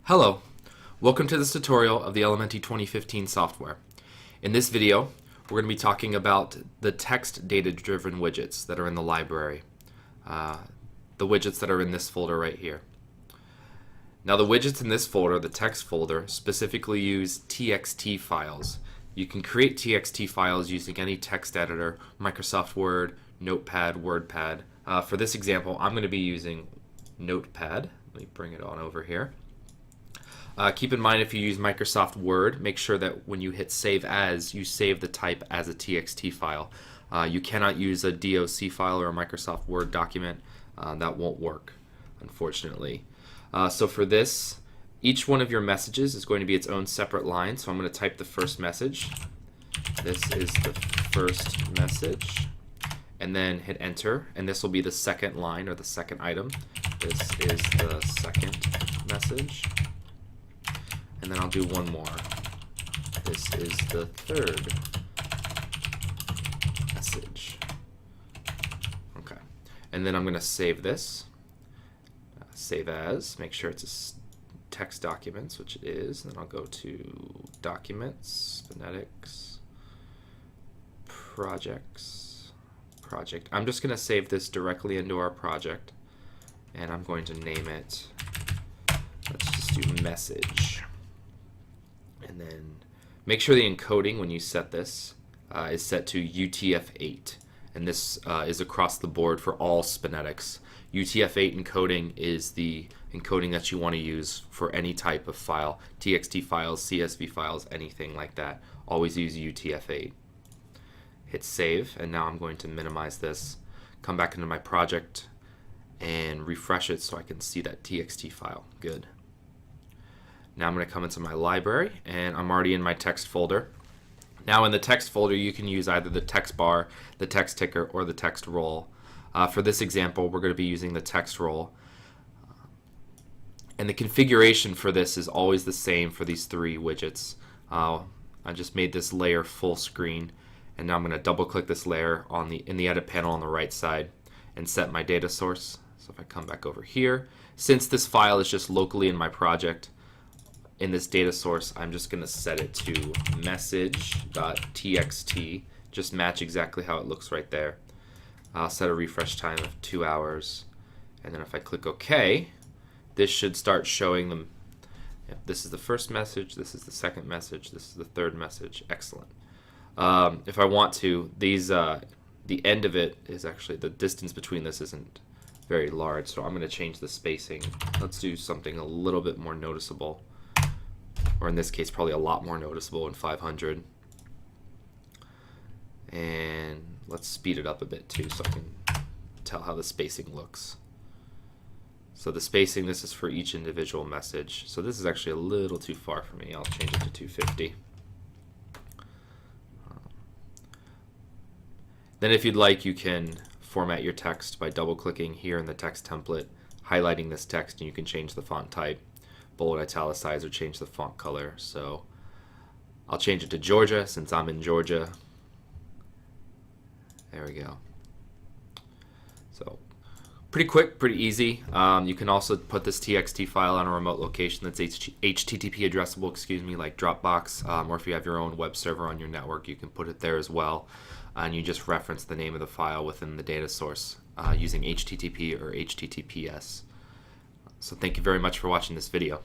Hello, welcome to this tutorial of the Elementy 2015 software. In this video, we're going to be talking about the text data-driven widgets that are in the library. The widgets that are in this folder right here. Now the widgets in this folder, the text folder, specifically use TXT files. You can create TXT files using any text editor, Microsoft Word, Notepad, WordPad. For this example, I'm going to be using Notepad. Let me bring it on over here. Keep in mind if you use Microsoft Word, make sure that when you hit Save As, you save the type as a TXT file. You cannot use a DOC file or a Microsoft Word document. That won't work, unfortunately. So for this, each one of your messages is going to be its own separate line. So I'm going to type the first message. This is the first message. And then hit Enter. And this will be the second line or the second item. This is the second message. And then I'll do one more. This is the third message. Okay. And then I'm going to save this. Save as. Make sure it's a text documents, which it is. And then I'll go to Documents, SpinetiX, Projects, Project. I'm just going to save this directly into our project. And I'm going to name it, let's just do message. And then make sure the encoding when you set this is set to UTF-8. And this is across the board for all SpinetiX. UTF-8 encoding is the encoding that you want to use for any type of file. TXT files, CSV files, anything like that. Always use UTF-8. Hit save, and now I'm going to minimize this. Come back into my project and refresh it so I can see that TXT file. Good. Now I'm going to come into my library, and I'm already in my text folder. Now in the text folder, you can use either the text bar, the text ticker, or the text roll. For this example, we're going to be using the text roll. And the configuration for this is always the same for these three widgets. I just made this layer full screen, and now I'm going to double click this layer in the edit panel on the right side and set my data source. So if I come back over here, since this file is just locally in my project, in this data source, I'm just going to set it to message.txt. Just match exactly how it looks right there. I'll set a refresh time of 2 hours. And then if I click OK, this should start showing them. Yep, this is the first message, this is the second message, this is the third message. Excellent. If I want to, the end of it is actually, the distance between this isn't very large, so I'm going to change the spacing. Let's do something a little bit more noticeable. Or in this case, probably a lot more noticeable in 500. And let's speed it up a bit too so I can tell how the spacing looks. So the spacing, this is for each individual message. So this is actually a little too far for me. I'll change it to 250. Then if you'd like, you can format your text by double-clicking here in the text template, highlighting this text, and you can change the font type. Bold, italicize, or change the font color. So I'll change it to Georgia since I'm in Georgia. There we go. So pretty quick, pretty easy. You can also put this TXT file on a remote location that's HTTP addressable, like Dropbox, or if you have your own web server on your network, you can put it there as well. And you just reference the name of the file within the data source using HTTP or HTTPS. So thank you very much for watching this video.